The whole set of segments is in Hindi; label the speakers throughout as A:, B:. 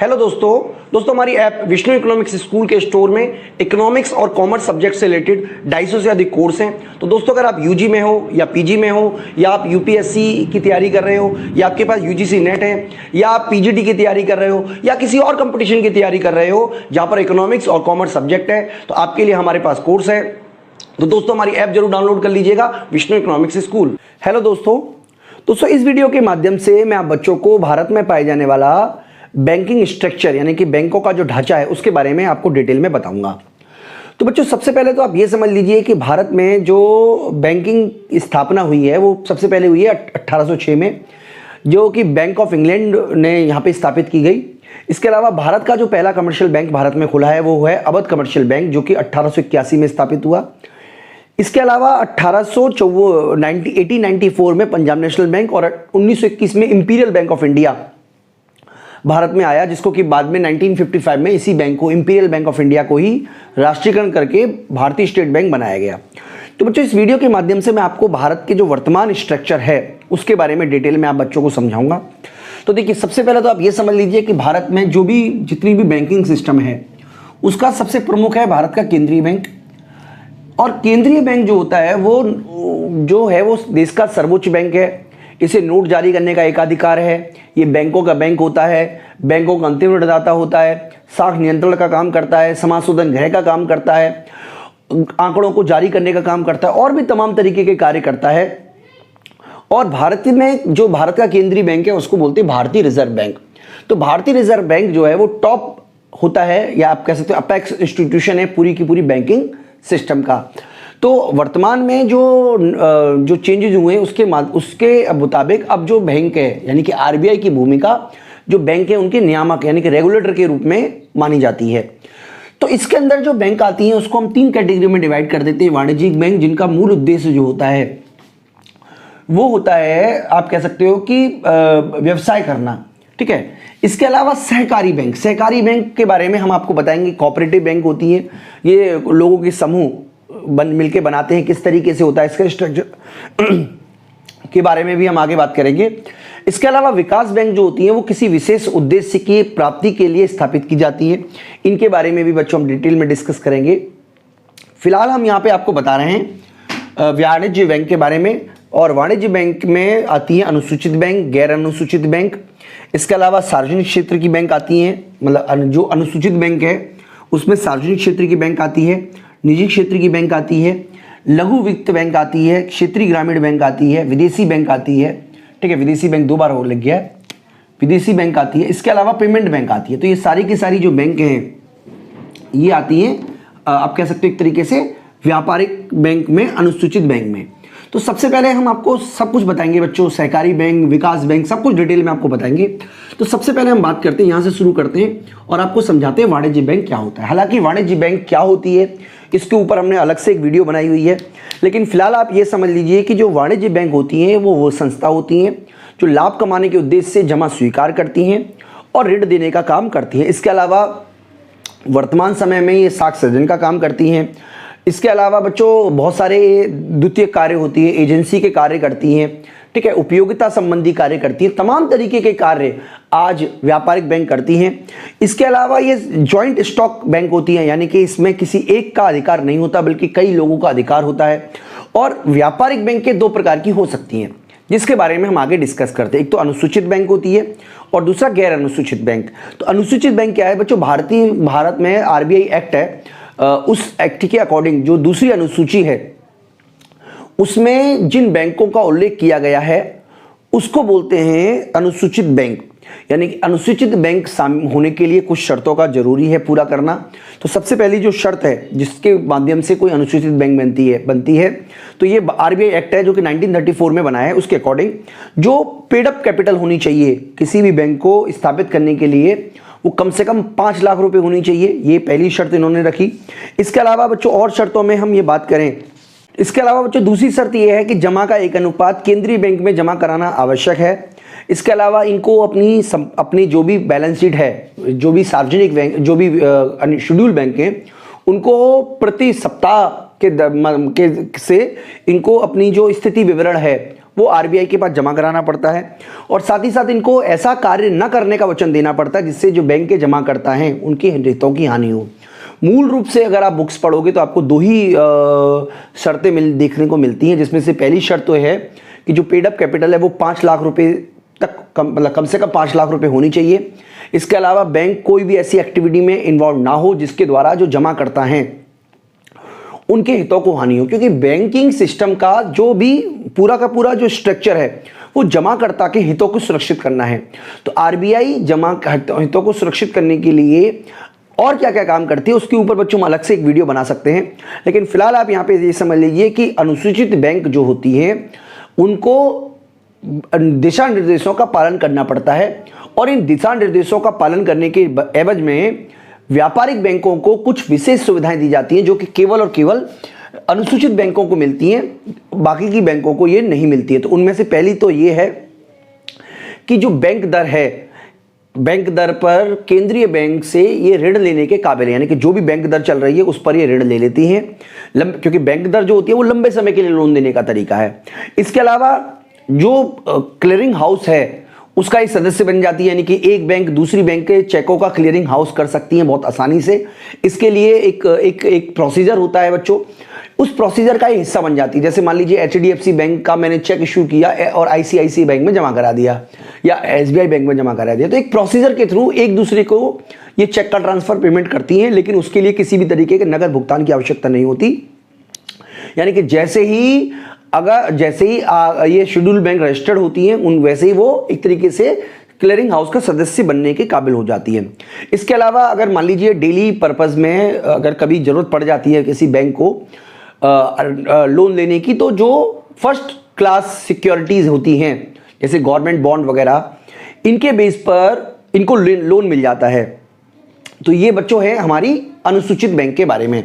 A: हेलो दोस्तों हमारी ऐप विष्णु इकोनॉमिक्स स्कूल के स्टोर में इकोनॉमिक्स और कॉमर्स सब्जेक्ट से रिलेटेड 250 से अधिक कोर्स हैं। तो दोस्तों अगर आप यूजी में हो या पीजी में हो या आप यूपीएससी की तैयारी कर रहे हो या आपके पास यूजीसी नेट है या आप पीजीडी की तैयारी कर रहे हो या किसी और कंपटीशन की तैयारी कर रहे हो जहां पर इकोनॉमिक्स और कॉमर्स सब्जेक्ट है, तो आपके लिए हमारे पास कोर्स है। तो दोस्तों हमारी ऐप जरूर डाउनलोड कर लीजिएगा, विष्णु इकोनॉमिक्स स्कूल। हेलो दोस्तों इस वीडियो के माध्यम से मैं आप बच्चों को भारत में पाए जाने वाला बैंकिंग स्ट्रक्चर यानी कि बैंकों का जो ढांचा है उसके बारे में आपको डिटेल में बताऊंगा। तो बच्चों सबसे पहले तो आप ये समझ लीजिए कि भारत में जो बैंकिंग स्थापना हुई है वो सबसे पहले हुई है 1806 में, जो कि बैंक ऑफ इंग्लैंड ने यहाँ पे स्थापित की गई। इसके अलावा भारत का जो पहला कमर्शियल बैंक भारत में खुला है वो है अवध कमर्शियल बैंक, जो कि 1881 में स्थापित हुआ। इसके अलावा 1894 में पंजाब नेशनल बैंक और 1921 में imperial bank of India Bharat में आया, जिसको कि बाद में 1955 में इसी बैंक को, इंपीरियल बैंक ऑफ इंडिया को ही राष्ट्रीयकरण करके भारतीय स्टेट बैंक बनाया गया। तो बच्चों इस वीडियो के माध्यम से मैं आपको भारत के जो वर्तमान स्ट्रक्चर है उसके बारे में डिटेल में आप बच्चों को समझाऊंगा। तो देखिए सबसे पहले तो आप ये समझ लीजिए कि भारत में जो भी जितनी भी बैंकिंग सिस्टम है उसका सबसे प्रमुख है भारत का केंद्रीय बैंक। और केंद्रीय बैंक जो होता है वो देश का सर्वोच्च बैंक है। इसे नोट जारी करने का एकाधिकार है। ये बैंकों का बैंक होता है, बैंकों का अंतिम ऋणदाता होता है, साख नियंत्रण का काम करता है, समाशोधन गृह का काम करता है, आंकड़ों को जारी करने का काम करता है और भी तमाम तरीके के कार्य करता है। और भारत में जो भारत का केंद्रीय बैंक है उसको बोलते हैं भारतीय रिजर्व बैंक। तो भारतीय रिजर्व बैंक जो है वो टॉप होता है, या आप कह सकते हो अपेक्स इंस्टीट्यूशन है पूरी की पूरी बैंकिंग सिस्टम का। तो वर्तमान में जो चेंजेस हुए उसके मुताबिक अब जो बैंक है यानी कि आरबीआई की भूमिका जो बैंक है उनके नियामक यानी कि रेगुलेटर के रूप में मानी जाती है। तो इसके अंदर जो बैंक आती हैं उसको हम 3 कैटेगरी में डिवाइड कर देते हैं। वाणिज्यिक बैंक, जिनका मूल उद्देश्य जो होता है वो होता है, आप कह सकते हो कि व्यवसाय करना, ठीक है। इसके अलावा सहकारी बैंक के बारे में हम आपको बताएंगे। कोऑपरेटिव बैंक होती है, ये लोगों के समूह मिलके बनाते हैं, किस तरीके से होता है इसका स्ट्रक्चर के बारे में भी हम आगे बात करेंगे। इसके अलावा विकास बैंक जो होती हैं वो किसी विशेष उद्देश्य की प्राप्ति के लिए स्थापित की जाती है। इनके बारे में भी बच्चों हम डिटेल में डिस्कस करेंगे। फिलहाल हम यहाँ पे आपको बता रहे हैं वाणिज्य बैंक के बारे में। और वाणिज्य बैंक में आती है अनुसूचित बैंक, गैर अनुसूचित बैंक। इसके अलावा सार्वजनिक क्षेत्र की बैंक आती हैं, मतलब जो अनुसूचित बैंक है उसमें सार्वजनिक क्षेत्र की बैंक आती है, निजी क्षेत्र की बैंक आती है, लघु वित्त बैंक आती है, क्षेत्रीय ग्रामीण बैंक आती है, विदेशी बैंक आती है, ठीक है। विदेशी बैंक 2 बार और लग गया है, विदेशी बैंक आती है। इसके अलावा पेमेंट बैंक आती है। तो ये सारी की सारी जो बैंक हैं ये आती हैं, आप कह सकते हो एक तरीके से व्यापारिक बैंक में, अनुसूचित बैंक में। तो सबसे पहले हम आपको सब कुछ बताएंगे बच्चों, सहकारी बैंक, विकास बैंक, सब कुछ डिटेल में आपको बताएंगे। तो सबसे पहले हम बात करते हैं, यहाँ से शुरू करते हैं और आपको समझाते हैं वाणिज्य बैंक क्या होता है। हालांकि वाणिज्य बैंक क्या होती है इसके ऊपर हमने अलग से एक वीडियो बनाई हुई है, लेकिन फिलहाल आप ये समझ लीजिए कि जो वाणिज्य बैंक होती हैं वो संस्था होती हैं जो लाभ कमाने के उद्देश्य से जमा स्वीकार करती हैं और ऋण देने का काम करती हैं। इसके अलावा वर्तमान समय में ये साख सृजन का काम करती हैं। इसके अलावा बच्चों बहुत सारे द्वितीय कार्य होती है, एजेंसी के कार्य करती हैं, ठीक है, उपयोगिता संबंधी कार्य करती है, तमाम तरीके के कार्य आज व्यापारिक बैंक करती हैं। इसके अलावा ये जॉइंट स्टॉक बैंक होती है, यानी कि इसमें किसी एक का अधिकार नहीं होता बल्कि कई लोगों का अधिकार होता है। और व्यापारिक बैंक के 2 प्रकार की हो सकती हैं, जिसके बारे में हम आगे डिस्कस करते हैं। एक तो अनुसूचित बैंक होती है और दूसरा गैर अनुसूचित बैंक। तो अनुसूचित बैंक क्या है बच्चों, भारत में आरबीआई एक्ट है, उस एक्ट के अकॉर्डिंग जो दूसरी अनुसूची है उसमें जिन बैंकों का उल्लेख किया गया है उसको बोलते हैं अनुसूचित बैंक। यानी कि अनुसूचित बैंक होने के लिए कुछ शर्तों का जरूरी है पूरा करना। तो सबसे पहली जो शर्त है जिसके माध्यम से कोई अनुसूचित बैंक बनती है तो ये आरबीआई एक्ट है जो कि 1934 में बना है। उसके अकॉर्डिंग जो पेड अप कैपिटल होनी चाहिए किसी भी बैंक को स्थापित करने के लिए वो कम से कम 5 लाख रुपए होनी चाहिए, ये पहली शर्त इन्होंने रखी। इसके अलावा बच्चों और शर्तों में हम ये बात करें, इसके अलावा बच्चों दूसरी शर्त ये है कि जमा का एक अनुपात केंद्रीय बैंक में जमा कराना आवश्यक है। इसके अलावा इनको अपनी जो भी बैलेंस शीट है, जो भी सार्वजनिक बैंक, जो भी शेड्यूल बैंक हैं, उनको प्रति सप्ताह के से इनको अपनी जो स्थिति विवरण है वो आरबीआई के पास जमा कराना पड़ता है, और साथ ही साथ इनको ऐसा कार्य न करने का वचन देना पड़ता है जिससे जो बैंक के जमा करता है उनके हितों की हानि हो। मूल रूप से अगर आप बुक्स पढ़ोगे तो आपको दो ही शर्तें देखने को मिलती हैं, जिसमें से पहली शर्त तो है कि जो पेड अप कैपिटल है वो 5 लाख रुपए तक कम से कम 5 लाख रुपए होनी चाहिए। इसके अलावा बैंक कोई भी ऐसी एक्टिविटी में इन्वॉल्व ना हो जिसके द्वारा जो जमा करता है उनके हितों को हानि हो, क्योंकि बैंकिंग सिस्टम का जो भी पूरा का पूरा जो स्ट्रक्चर है वो जमाकर्ता के हितों को सुरक्षित करना है। तो आरबीआई जमा हितों को सुरक्षित करने के लिए और क्या क्या काम करती है उसके ऊपर बच्चों हम अलग से एक वीडियो बना सकते हैं, लेकिन फिलहाल आप यहाँ पे ये समझ लीजिए कि अनुसूचित बैंक जो होती है उनको दिशा निर्देशों का पालन करना पड़ता है, और इन दिशा निर्देशों का पालन करने के एवज में व्यापारिक बैंकों को कुछ विशेष सुविधाएं दी जाती हैं जो कि केवल और केवल अनुसूचित बैंकों को मिलती हैं, बाकी की बैंकों को ये नहीं मिलती है। तो उनमें से पहली तो ये है कि जो बैंक दर है, बैंक दर पर केंद्रीय बैंक से ये ऋण लेने के काबिल है, यानी कि जो भी बैंक दर चल रही है उस पर ये ऋण ले लेती हैं, क्योंकि बैंक दर जो होती है वो लंबे समय के लिए लोन देने का तरीका है। इसके अलावा जो क्लियरिंग हाउस है उसका एक सदस्य बन जाती है, यानी कि एक बैंक दूसरी बैंक के चेकों का क्लियरिंग हाउस कर सकती है बहुत आसानी से। इसके लिए एक प्रोसीजर होता है बच्चों, उस प्रोसीजर का हिस्सा बन जाती है। जैसे मान लीजिए एचडीएफसी बैंक का मैंने चेक इशू किया और आईसीआईसी बैंक में जमा करा दिया या एसबीआई बैंक में जमा करा दिया, तो एक प्रोसीजर के थ्रू एक दूसरे को ये चेक का ट्रांसफर पेमेंट करती हैं, लेकिन उसके लिए किसी भी तरीके के नगद भुगतान की आवश्यकता नहीं होती। यानी कि जैसे ही ये शेड्यूल बैंक रजिस्टर्ड होती हैं वैसे ही वो एक तरीके से क्लियरिंग हाउस का सदस्य बनने के काबिल हो जाती है। इसके अलावा अगर मान लीजिए डेली पर्पस में अगर कभी जरूरत पड़ जाती है किसी बैंक को लोन लेने की, तो जो फर्स्ट क्लास सिक्योरिटीज होती हैं जैसे गवर्नमेंट बॉन्ड वगैरह, इनके बेस पर इनको लोन मिल जाता है। तो ये बच्चों है हमारी अनुसूचित बैंक के बारे में।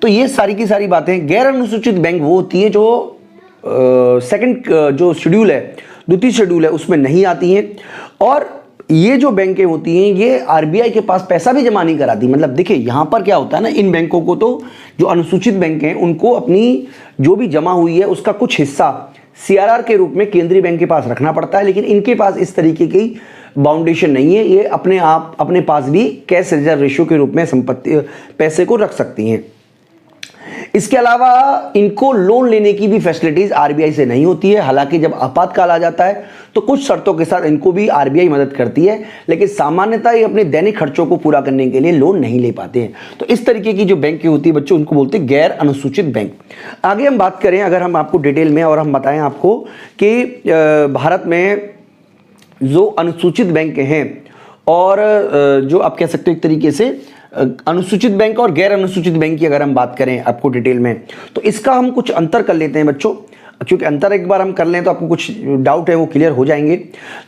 A: तो ये सारी की सारी बातें। गैर अनुसूचित बैंक वो होती है जो सेकंड जो शेड्यूल है, द्वितीय शेड्यूल है, उसमें नहीं आती हैं, और ये जो बैंकें होती हैं ये आरबीआई के पास पैसा भी जमा नहीं कराती। मतलब देखिए यहाँ पर क्या होता है ना, इन बैंकों को तो जो अनुसूचित बैंक हैं उनको अपनी जो भी जमा हुई है उसका कुछ हिस्सा सीआरआर के रूप में केंद्रीय बैंक के पास रखना पड़ता है, लेकिन इनके पास इस तरीके की बाउंडेशन नहीं है। ये अपने पास भी कैश रिजर्व रेशियो के रूप में संपत्ति पैसे को रख सकती हैं। इसके अलावा इनको लोन लेने की भी फैसिलिटीज आरबीआई से नहीं होती है। हालांकि जब आपातकाल आ जाता है तो कुछ शर्तों के साथ इनको भी आरबीआई मदद करती है, लेकिन सामान्यतः ये अपने दैनिक खर्चों को पूरा करने के लिए लोन नहीं ले पाते हैं। तो इस तरीके की जो बैंक होती है बच्चों, उनको बोलते हैं गैर अनुसूचित बैंक। आगे हम बात करें, अगर हम आपको डिटेल में और हम बताएं आपको कि भारत में जो अनुसूचित बैंक हैं और जो आप कह सकते हो एक तरीके से अनुसूचित बैंक और गैर अनुसूचित बैंक की अगर हम बात करें आपको डिटेल में, तो इसका हम कुछ अंतर कर लेते हैं बच्चों, क्योंकि अंतर एक बार हम कर लें तो आपको कुछ डाउट है वो क्लियर हो जाएंगे।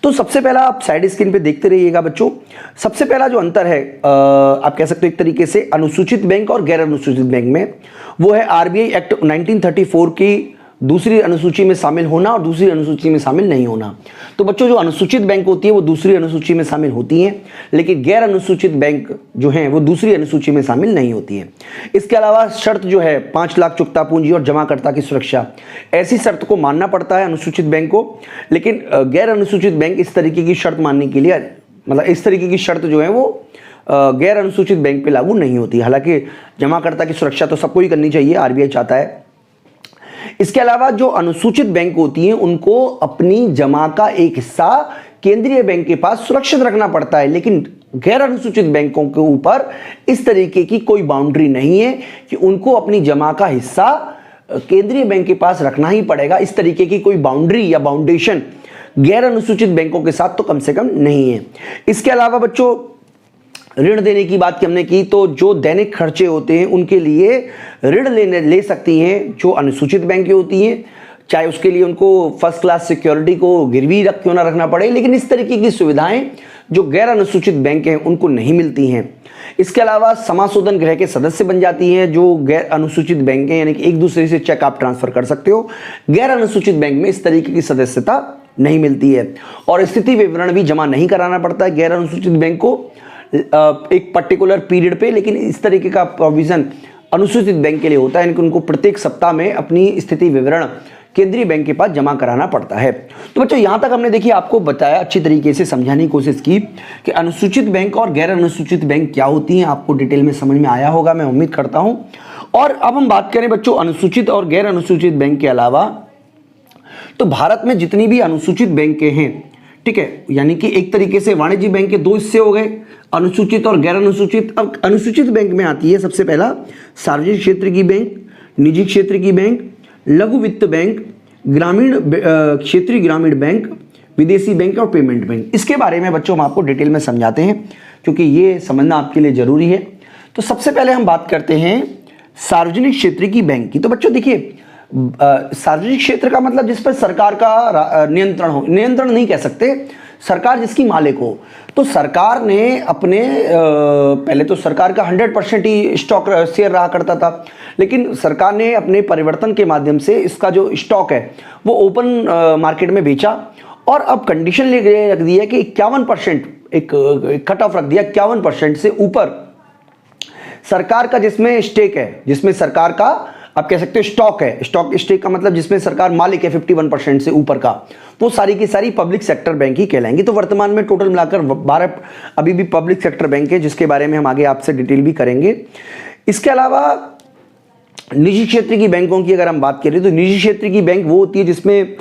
A: तो सबसे पहला आप साइड स्क्रीन पे देखते रहिएगा बच्चों। सबसे पहला जो अंतर है आप कह सकते हो एक तरीके से अनुसूचित बैंक और गैर अनुसूचित बैंक में, वो है आरबीआई एक्ट 1934 की दूसरी अनुसूची में शामिल होना और दूसरी अनुसूची में शामिल नहीं होना। तो बच्चों जो अनुसूचित बैंक होती है वो दूसरी अनुसूची में शामिल होती हैं, लेकिन गैर अनुसूचित बैंक जो हैं वो दूसरी अनुसूची में शामिल नहीं होती हैं। इसके अलावा शर्त जो है 5 लाख चुकता पूंजी और जमाकर्ता की सुरक्षा, ऐसी शर्त को मानना पड़ता है अनुसूचित बैंक को, लेकिन गैर अनुसूचित बैंक इस तरीके की शर्त मानने के लिए, मतलब इस तरीके की शर्त जो है वो गैर अनुसूचित बैंक पे लागू नहीं होती। हालांकि जमाकर्ता की सुरक्षा तो सबको ही करनी चाहिए, आरबीआई चाहता है। इसके अलावा जो अनुसूचित बैंक होती हैं उनको अपनी जमा का एक हिस्सा केंद्रीय बैंक के पास सुरक्षित रखना पड़ता है, लेकिन गैर अनुसूचित बैंकों के ऊपर इस तरीके की कोई बाउंड्री नहीं है कि उनको अपनी जमा का हिस्सा केंद्रीय बैंक के पास रखना ही पड़ेगा। इस तरीके की कोई बाउंड्री या बाउंडेशन गैर अनुसूचित बैंकों के साथ तो कम से कम नहीं है। इसके अलावा बच्चों ऋण देने की बात की हमने की, तो जो दैनिक खर्चे होते हैं उनके लिए ऋण ले सकती हैं जो अनुसूचित बैंकें होती हैं, चाहे उसके लिए उनको फर्स्ट क्लास सिक्योरिटी को गिरवी रख क्यों ना रखना पड़े, लेकिन इस तरीके की सुविधाएं जो गैर अनुसूचित बैंक हैं उनको नहीं मिलती हैं। इसके अलावा समाशोधन गृह के सदस्य बन जाती हैं जो गैर अनुसूचित बैंक हैं, यानी कि एक दूसरे से चेक आप ट्रांसफर कर सकते हो। गैर अनुसूचित बैंक में इस तरीके की सदस्यता नहीं मिलती है, और स्थिति विवरण भी जमा नहीं कराना पड़ता है गैर अनुसूचित बैंक को एक पर्टिकुलर पीरियड पे, लेकिन इस तरीके का प्रोविजन अनुसूचित बैंक के लिए होता है, यानी कि उनको प्रत्येक सप्ताह में अपनी स्थिति विवरण केंद्रीय बैंक के पास जमा कराना पड़ता है। तो बच्चों यहाँ तक हमने देखिए आपको बताया, अच्छी तरीके से समझाने की कोशिश की कि अनुसूचित बैंक और गैर अनुसूचित बैंक क्या होती हैं। आपको डिटेल में समझ में आया होगा, मैं उम्मीद करता हूँ। और अब हम बात करें बच्चों अनुसूचित और गैर अनुसूचित बैंक के अलावा, तो भारत में जितनी भी अनुसूचित बैंकें हैं, ठीक है, यानी कि एक तरीके से वाणिज्य बैंक के दो हिस्से हो गए, अनुसूचित और गैर अनुसूचित। अब अनुसूचित बैंक में आती है सबसे पहला सार्वजनिक क्षेत्र की बैंक, निजी क्षेत्र की बैंक, लघु वित्त बैंक, ग्रामीण क्षेत्रीय ग्रामीण बैंक, विदेशी बैंक और पेमेंट बैंक। इसके बारे में बच्चों हम आपको डिटेल में समझाते हैं क्योंकि ये समझना आपके लिए जरूरी है। तो सबसे पहले हम बात करते हैं सार्वजनिक क्षेत्र की बैंक की। तो बच्चों देखिए, सार्वजनिक क्षेत्र का मतलब जिस पर सरकार का नियंत्रण हो, नियंत्रण नहीं कह सकते, सरकार जिसकी मालिक हो। तो सरकार ने अपने पहले तो सरकार का 100% ही स्टॉक शेयर रहा करता था, लेकिन सरकार ने अपने परिवर्तन के माध्यम से इसका जो स्टॉक है वो ओपन मार्केट में बेचा और अब कंडीशन ले रख दी है कि 51%, एक कट ऑफ रख दिया 51% से ऊपर सरकार का जिसमें स्टेक है, जिसमें सरकार का आप कह सकते हो स्टॉक है, स्टॉक स्टेक का मतलब जिसमें सरकार मालिक है 51% से ऊपर का, वो सारी की सारी पब्लिक सेक्टर बैंक ही कहलाएंगी। तो वर्तमान में टोटल मिलाकर 12 अभी भी पब्लिक सेक्टर बैंक है, जिसके बारे में हम आगे आपसे डिटेल भी करेंगे। इसके अलावा निजी क्षेत्र की बैंकों की अगर हम बात करें तो निजी क्षेत्र की बैंक वो होती है जिसमें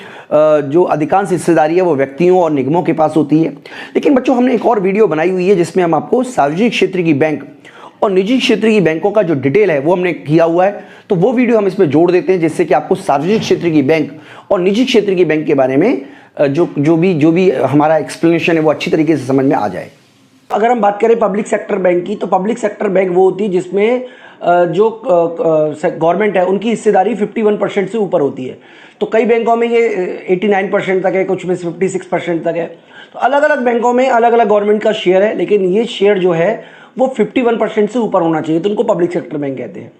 A: जो अधिकांश हिस्सेदारी है वो व्यक्तियों और निगमों के पास होती है। लेकिन बच्चों हमने एक और वीडियो बनाई हुई है जिसमें हम आपको सार्वजनिक क्षेत्र की बैंक और निजी क्षेत्र की बैंकों का जो डिटेल है वो हमने किया हुआ है, तो वो वीडियो हम इसमें जोड़ देते हैं जिससे कि आपको सार्वजनिक क्षेत्र की बैंक और निजी क्षेत्र की बैंक के बारे में जो भी हमारा एक्सप्लेनेशन है वो अच्छी तरीके से समझ में आ जाए। अगर हम बात करें पब्लिक सेक्टर बैंक की, तो पब्लिक सेक्टर बैंक वो होती है जिसमें जो गवर्नमेंट है उनकी हिस्सेदारी 51% से ऊपर होती है। तो कई बैंकों में ये 89% तक है, कुछ में 56% तक है। तो अलग अलग बैंकों में अलग अलग गवर्नमेंट का शेयर है, लेकिन ये शेयर जो है वो 51% से ऊपर होना चाहिए, तो उनको पब्लिक सेक्टर बैंक कहते हैं।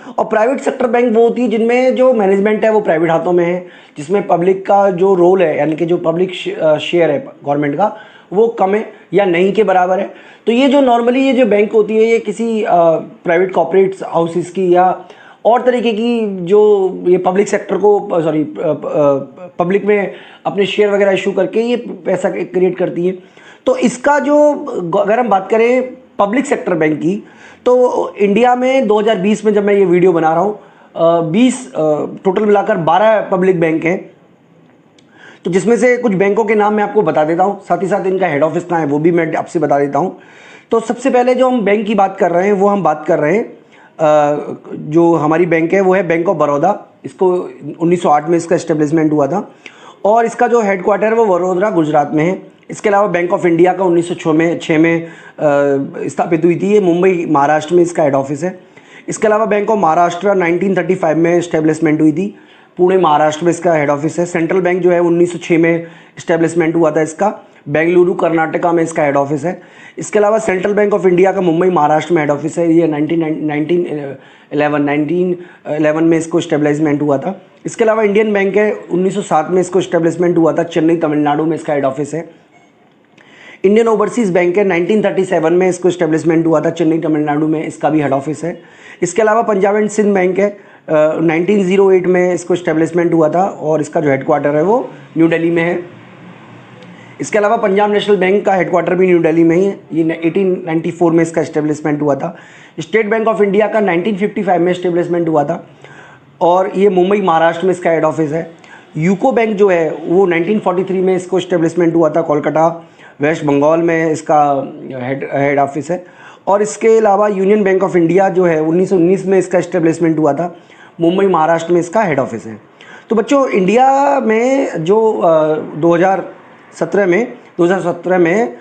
A: और प्राइवेट सेक्टर बैंक वो होती है जिनमें जो मैनेजमेंट है वो प्राइवेट हाथों में है, जिसमें पब्लिक का जो रोल है यानी कि जो पब्लिक शेयर है गवर्नमेंट का वो कम है या नहीं के बराबर है। तो ये जो नॉर्मली ये जो बैंक होती है ये किसी प्राइवेट कॉर्पोरेट हाउसेस की या और तरीके की जो ये पब्लिक सेक्टर को पब्लिक में अपने शेयर वगैरह इशू करके ये पैसा क्रिएट करती है। तो इसका जो अगर हम बात करें पब्लिक सेक्टर बैंक की, तो इंडिया में 2020 में जब मैं ये वीडियो बना रहा हूँ 20 टोटल मिलाकर 12 पब्लिक बैंक हैं। तो जिसमें से कुछ बैंकों के नाम मैं आपको बता देता हूँ, साथ ही साथ इनका हेड ऑफिस कहाँ है वो भी मैं आपसे बता देता हूँ। तो सबसे पहले जो हम बैंक की बात कर रहे हैं वो हम बात कर रहे हैं जो हमारी बैंक है वो है बैंक ऑफ बड़ौदा। इसको 1908 में इसका एस्टेब्लिशमेंट हुआ था और इसका जो हेड क्वार्टर है वो वडोदरा गुजरात में है। इसके अलावा बैंक ऑफ इंडिया का 1906 में स्थापित हुई थी, ये मुंबई महाराष्ट्र में इसका हेड ऑफिस है। इसके अलावा बैंक ऑफ महाराष्ट्र 1935 में इस्टेब्लिशमेंट हुई थी, पुणे महाराष्ट्र में इसका हेड ऑफिस है। सेंट्रल बैंक जो है 1906 में इस्टेब्लिशमेंट हुआ था इसका, बेंगलुरु कर्नाटका में इसका हेड ऑफिस है। इसके अलावा सेंट्रल बैंक ऑफ इंडिया का मुंबई महाराष्ट्र में हेड ऑफिस है, ये 1911 में इसको इस्टेब्लिशमेंट हुआ था। इसके अलावा इंडियन बैंक है 1907 में इसको इस्टेब्लिशमेंट हुआ था, चेन्नई तमिलनाडु में इसका हेड ऑफिस है। इंडियन ओवरसीज़ बैंक है 1937 में इसको इस्टेब्लिशमेंट हुआ था, चेन्नई तमिलनाडु में इसका भी हेड ऑफिस है। इसके अलावा पंजाब एंड सिंध बैंक है 1908 में इसको इस्टेब्लिशमेंट हुआ था और इसका जो हेड क्वार्टर है वो न्यू दिल्ली में है। इसके अलावा पंजाब नेशनल बैंक का हेड क्वार्टर भी न्यू दिल्ली में ही है, ये 1894 में इसका इस्टेब्लिशमेंट हुआ था। स्टेट बैंक ऑफ इंडिया का 1955 में इस्टेब्लिशमेंट हुआ था और ये मुंबई महाराष्ट्र में इसका हेड ऑफिस है। यूको बैंक जो है वो 1943 में इसको इस्टेब्लिशमेंट हुआ था, कोलकाता वेस्ट बंगाल में इसका हेड ऑफिस है। और इसके अलावा यूनियन बैंक ऑफ इंडिया जो है 1919 में इसका इस्टेब्लिशमेंट हुआ था, मुंबई महाराष्ट्र में इसका हेड ऑफिस है। तो बच्चों इंडिया में जो 2017 में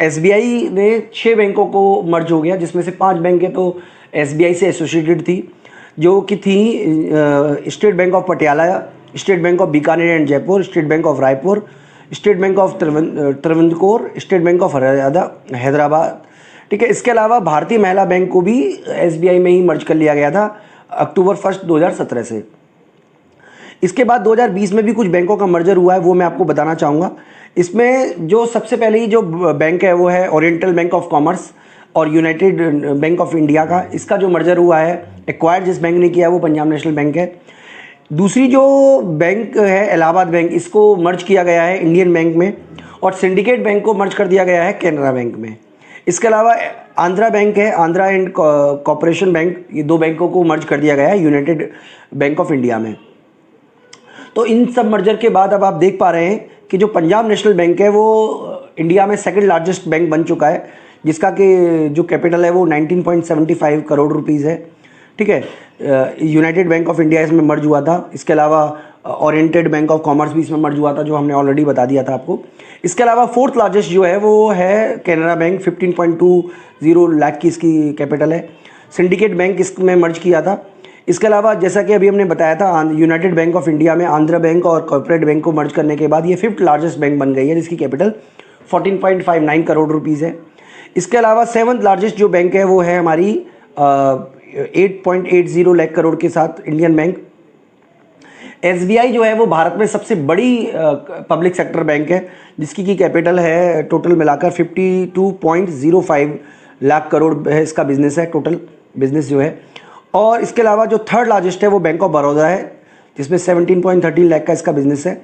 A: SBI ने 6 बैंकों को मर्ज हो गया, जिसमें से 5 बैंकें तो SBI से एसोसिएटेड थी, जो कि थी State Bank of Patiala, State Bank of Bikaner and Jaipur, State Bank of Raipur, State Bank of Trivendrapur, State Bank of Hyderabad. ठीक है, इसके अलावा भारतीय महिला बैंक को भी SBI में ही मर्ज कर लिया गया था अक्टूबर 1 2017 से। इसके बाद 2020 में भी कुछ बैंकों का मर्जर हुआ है, वो मैं आपको बताना चाहूँगा। इसमें जो सबसे पहले ही जो बैंक है वो है ओरिएंटल बैंक ऑफ कॉमर्स और यूनाइटेड बैंक ऑफ इंडिया का। इसका जो मर्जर हुआ है, एक्वायर्ड जिस बैंक ने किया है वो पंजाब नेशनल बैंक है। दूसरी जो बैंक है इलाहाबाद बैंक, इसको मर्ज किया गया है इंडियन बैंक में, और सिंडिकेट बैंक को मर्ज कर दिया गया है कैनरा बैंक में। इसके अलावा आंध्रा बैंक है, आंध्रा एंड कॉर्पोरेशन बैंक, ये दो बैंकों को मर्ज कर दिया गया है यूनाइटेड बैंक ऑफ इंडिया में। तो इन सब मर्जर के बाद अब आप देख पा रहे हैं कि जो पंजाब नेशनल बैंक है वो इंडिया में सेकंड लार्जेस्ट बैंक बन चुका है, जिसका कि जो कैपिटल है वो 19.75 करोड़ रुपीज़ है। ठीक है, यूनाइटेड बैंक ऑफ इंडिया इसमें मर्ज हुआ था। इसके अलावा ओरिएंटेड बैंक ऑफ कॉमर्स भी इसमें मर्ज हुआ था, जो हमने ऑलरेडी बता दिया था आपको। इसके अलावा फोर्थ लार्जेस्ट जो है वो है कैनरा बैंक, 15.20 लाख की इसकी कैपिटल है। सिंडिकेट बैंक इसमें मर्ज किया था। इसके अलावा जैसा कि अभी हमने बताया था, यूनाइटेड बैंक ऑफ इंडिया में आंध्रा बैंक और कॉर्पोरेट बैंक को मर्ज करने के बाद ये फिफ्थ लार्जेस्ट बैंक बन गई है, जिसकी कैपिटल 14.59 करोड़ रुपीज़ है। इसके अलावा सेवंथ लार्जेस्ट जो बैंक है वो है हमारी 8.80 लाख करोड़ के साथ इंडियन बैंक। एसबीआई जो है वो भारत में सबसे बड़ी पब्लिक सेक्टर बैंक है, जिसकी की कैपिटल है टोटल मिलाकर 52.05 लाख करोड़ है, इसका बिजनेस है, टोटल बिजनेस जो है। और इसके अलावा जो थर्ड लार्जेस्ट है वो बैंक ऑफ बड़ौदा है, जिसमें 17.13 लाख का इसका बिजनेस है।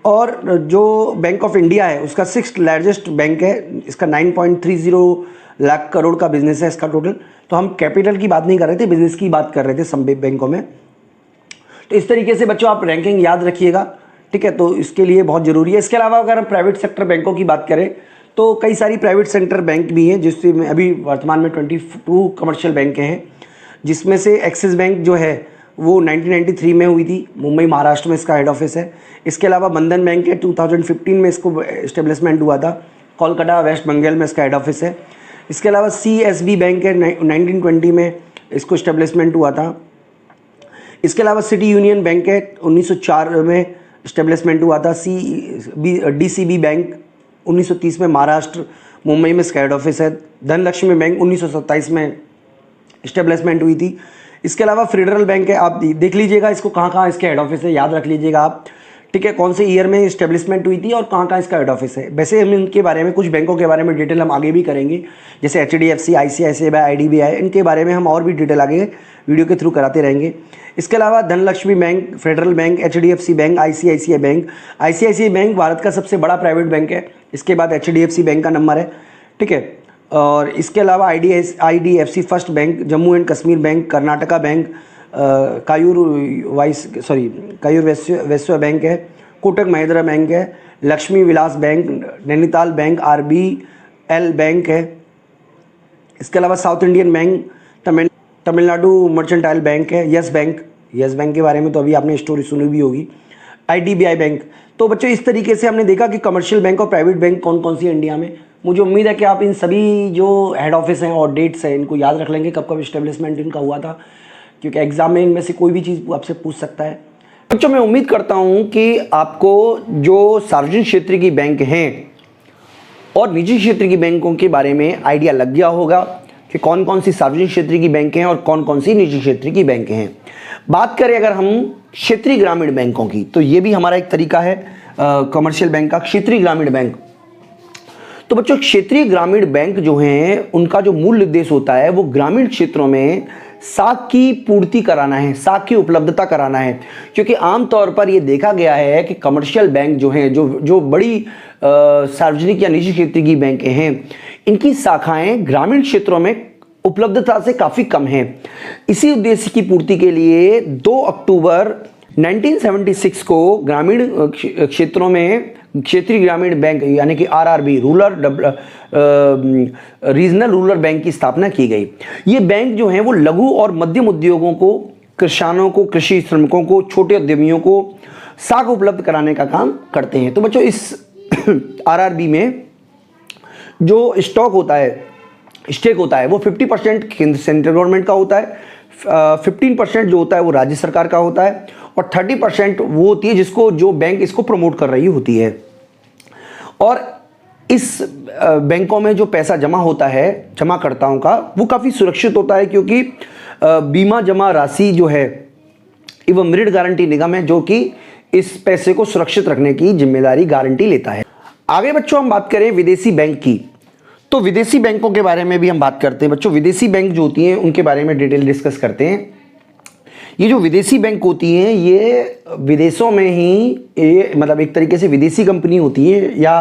A: और जो बैंक ऑफ इंडिया है उसका सिक्स्थ लार्जेस्ट बैंक है, इसका 9.30 लाख करोड़ का बिजनेस है इसका टोटल। तो हम कैपिटल की बात नहीं कर रहे थे, बिजनेस की बात कर रहे थे सब बैंकों में। तो इस तरीके से बच्चों आप रैंकिंग याद रखिएगा, ठीक है, तो इसके लिए बहुत ज़रूरी है। इसके अलावा अगर हम प्राइवेट सेक्टर बैंकों की बात करें तो कई सारी प्राइवेट सेक्टर बैंक भी हैं, जिसमें अभी वर्तमान में 22 कमर्शियल बैंक हैं, जिसमें से एक्सिस बैंक जो है वो 1993 में हुई थी, मुंबई महाराष्ट्र में इसका हेड ऑफिस है। इसके अलावा बंधन बैंक है, 2015 में इसको एस्टेब्लिशमेंट हुआ था, कोलकाता वेस्ट बंगाल में इसका हेड ऑफिस है। इसके अलावा CSB बैंक है, 1920 में इसको एस्टेब्लिशमेंट हुआ था। इसके अलावा सिटी यूनियन बैंक है, 1904 में एस्टेब्लिशमेंट हुआ था। DCB बैंक 1930 में महाराष्ट्र मुंबई में इसका हेड ऑफिस है। धनलक्ष्मी बैंक 1927 में एस्टेब्लिशमेंट हुई थी। इसके अलावा फेडरल बैंक है, आप देख लीजिएगा इसको कहाँ कहाँ इसके हेड ऑफिस है, याद रख लीजिएगा आप, ठीक है, कौन से ईयर में एस्टेब्लिशमेंट हुई थी और कहाँ कहाँ इसका हेड ऑफिस है। वैसे हम इनके बारे में, कुछ बैंकों के बारे में डिटेल हम आगे भी करेंगे, जैसे HDFC, ICICI बैंक, IDBI, इनके बारे में हम और भी डिटेल आगे वीडियो के थ्रू कराते रहेंगे। इसके अलावा Dhanlaxmi bank, federal bank, HDFC bank, ICICI bank. ICICI bank Bharat का सबसे बड़ा प्राइवेट बैंक है, इसके बाद HDFC बैंक का नंबर है, ठीक है। और इसके अलावा IDFC First Bank, Jammu and Kashmir Bank, Karnataka Bank, Karur Vysya Bank है, कोटक महिंद्रा बैंक है, Lakshmi Vilas Bank, Nainital Bank, RBL Bank है। इसके अलावा South Indian Bank, Tamil Nadu Mercantile Bank है, यस बैंक के बारे में तो अभी आपने स्टोरी सुनी भी होगी, IDBI बैंक। तो बच्चों इस तरीके से हमने देखा कि कमर्शियल बैंक और प्राइवेट बैंक कौन कौन सी है इंडिया में। मुझे उम्मीद है कि आप इन सभी जो हेड ऑफिस हैं और डेट्स हैं इनको याद रख लेंगे, कब कब इस्टेब्लिशमेंट इनका हुआ था, क्योंकि एग्जाम में इनमें से कोई भी चीज़ आपसे पूछ सकता है। बच्चों मैं उम्मीद करता हूं कि आपको जो सार्वजनिक क्षेत्र की बैंक हैं और निजी क्षेत्र की बैंकों के बारे में आइडिया लग गया होगा कि कौन कौन सी सार्वजनिक क्षेत्र की बैंकें हैं और कौन कौन सी निजी क्षेत्र की बैंकें हैं। बात करें अगर हम क्षेत्रीय ग्रामीण बैंकों की, तो ये भी हमारा एक तरीका है कमर्शियल बैंक का, क्षेत्रीय ग्रामीण बैंक। तो बच्चों क्षेत्रीय ग्रामीण बैंक जो हैं उनका जो मूल उद्देश्य होता है वो ग्रामीण क्षेत्रों में साख की पूर्ति कराना है, साख की उपलब्धता कराना है। क्योंकि आमतौर पर ये देखा गया है कि कमर्शियल बैंक जो हैं, जो बड़ी सार्वजनिक या निजी क्षेत्र की बैंकें हैं, इनकी शाखाएं ग्रामीण क्षेत्रों में उपलब्धता से काफ़ी कम हैं। इसी उद्देश्य की पूर्ति के लिए 2 अक्टूबर 1976 को ग्रामीण क्षेत्रों में क्षेत्रीय ग्रामीण बैंक यानी कि RRB, रीजनल रूरल बैंक की स्थापना की गई। ये बैंक जो हैं वो लघु और मध्यम उद्योगों को, किसानों को, कृषि श्रमिकों को, छोटे उद्यमियों को साख उपलब्ध कराने का काम करते हैं। तो बच्चों इस RRB में जो स्टॉक होता है, स्टेक होता है, वो 50% केंद्र सेंट्रल गवर्नमेंट का होता है, 15% जो होता है वो राज्य सरकार का होता है, और 30% वो होती है जिसको, जो बैंक इसको प्रमोट कर रही होती है। और इस बैंकों में जो पैसा जमा होता है जमाकर्ताओं का, वो काफ़ी सुरक्षित होता है, क्योंकि बीमा जमा राशि जो है एवं ऋण गारंटी निगम है जो कि इस पैसे को सुरक्षित रखने की जिम्मेदारी, गारंटी लेता है। आगे बच्चों हम बात करें विदेशी बैंक की, तो विदेशी बैंकों के बारे में भी हम बात करते हैं। बच्चों विदेशी बैंक जो होती हैं उनके बारे में डिटेल डिस्कस करते हैं। ये जो विदेशी बैंक होती हैं ये विदेशों में ही ये मतलब एक तरीके से विदेशी कंपनी होती है, या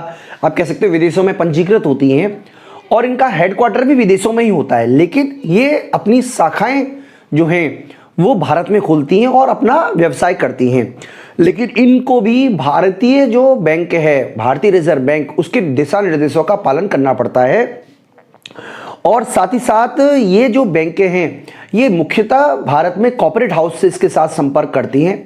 A: आप कह सकते हो विदेशों में पंजीकृत होती हैं, और इनका हेडक्वार्टर भी विदेशों में ही होता है, लेकिन ये अपनी शाखाएं जो हैं वो भारत में खोलती हैं और अपना व्यवसाय करती हैं। लेकिन इनको भी भारतीय जो बैंक है, भारतीय रिजर्व बैंक, उसके दिशा निर्देशों का पालन करना पड़ता है। और साथ ही साथ ये जो बैंकें हैं ये मुख्यतः भारत में कॉर्पोरेट हाउसेस के साथ संपर्क करती हैं।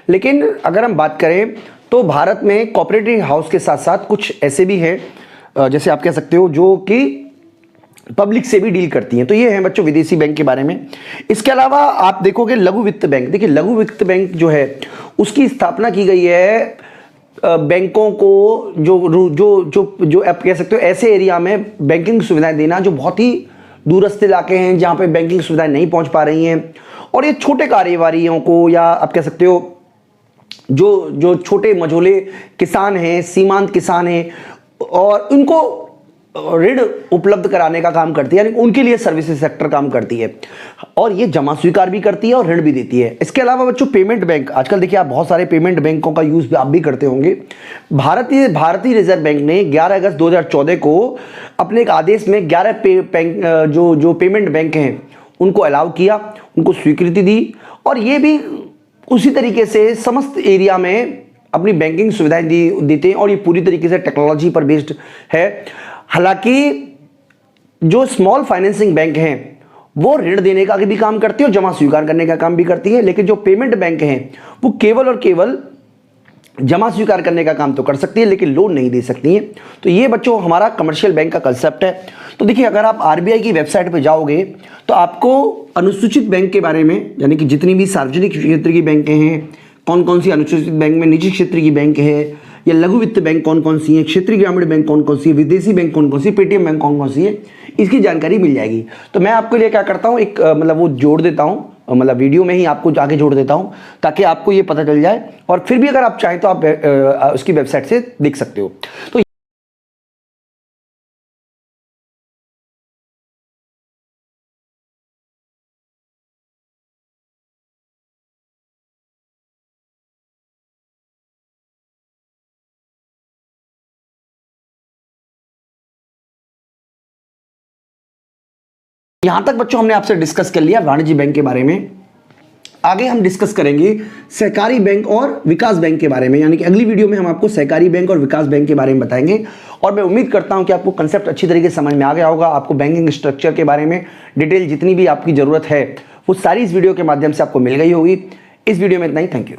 A: लेकिन अगर हम बात करें तो भारत में कॉर्पोरेट हाउस के साथ साथ कुछ ऐसे भी हैं जैसे आप कह सकते हो जो कि पब्लिक से भी डील करती हैं। तो ये हैं बच्चों विदेशी बैंक के बारे में। इसके अलावा आप देखोगे लघु वित्त बैंक। देखिए लघु वित्त बैंक जो है उसकी स्थापना की गई है बैंकों को जो जो जो जो आप कह सकते हो ऐसे एरिया में बैंकिंग सुविधाएं देना जो बहुत ही दूरस्थ इलाके हैं जहां पे बैंकिंग सुविधाएं नहीं पहुंच पा रही हैं, और ये छोटे कारोबारियों को या आप कह सकते हो जो जो छोटे मझोले किसान हैं, सीमांत किसान हैं, और उनको ऋण उपलब्ध कराने का काम करती है, यानी उनके लिए सर्विसेज सेक्टर काम करती है, और ये जमा स्वीकार भी करती है और ऋण भी देती है। इसके अलावा बच्चों पेमेंट बैंक, आजकल देखिए आप बहुत सारे पेमेंट बैंकों का यूज आप भी करते होंगे। भारतीय रिजर्व बैंक ने 11 अगस्त 2014 को अपने एक आदेश में 11 जो पेमेंट बैंक हैं उनको अलाउ किया, उनको स्वीकृति दी, और ये भी उसी तरीके से समस्त एरिया में अपनी बैंकिंग सुविधाएं देते हैं, और ये पूरी तरीके से टेक्नोलॉजी पर बेस्ड है। हालांकि जो स्मॉल फाइनेंसिंग बैंक हैं वो ऋण देने का भी काम करती है और जमा स्वीकार करने का काम भी करती है, लेकिन जो पेमेंट बैंक हैं वो केवल और केवल जमा स्वीकार करने का काम तो कर सकती है लेकिन लोन नहीं दे सकती हैं। तो ये बच्चों हमारा कमर्शियल बैंक का कंसेप्ट है। तो देखिए अगर आप आरबीआई की वेबसाइट पर जाओगे तो आपको अनुसूचित बैंक के बारे में, यानी कि जितनी भी सार्वजनिक क्षेत्र की बैंकें हैं, कौन कौन सी अनुसूचित बैंक में निजी क्षेत्र की बैंक है, या लघु वित्त बैंक कौन कौन सी है, क्षेत्रीय ग्रामीण बैंक कौन कौन सी है, विदेशी बैंक कौन कौन सी, पेटीएम बैंक कौन कौन सी है, इसकी जानकारी मिल जाएगी। तो मैं आपके लिए क्या करता हूँ, एक मतलब वो जोड़ देता हूँ, मतलब वीडियो में ही आपको आगे जोड़ देता हूँ ताकि आपको ये पता चल जाए, और फिर भी अगर आप चाहें तो आप उसकी वेबसाइट से देख सकते हो। तो यहां तक बच्चों हमने आपसे डिस्कस कर लिया वाणिज्य बैंक के बारे में। आगे हम डिस्कस करेंगे सहकारी बैंक और विकास बैंक के बारे में, यानी कि अगली वीडियो में हम आपको सहकारी बैंक और विकास बैंक के बारे में बताएंगे। और मैं उम्मीद करता हूं कि आपको कंसेप्ट अच्छी तरीके से समझ में आ गया होगा। आपको बैंकिंग स्ट्रक्चर के बारे में डिटेल जितनी भी आपकी जरूरत है वो सारी इस वीडियो के माध्यम से आपको मिल गई होगी। इस वीडियो में इतना ही। Thank you.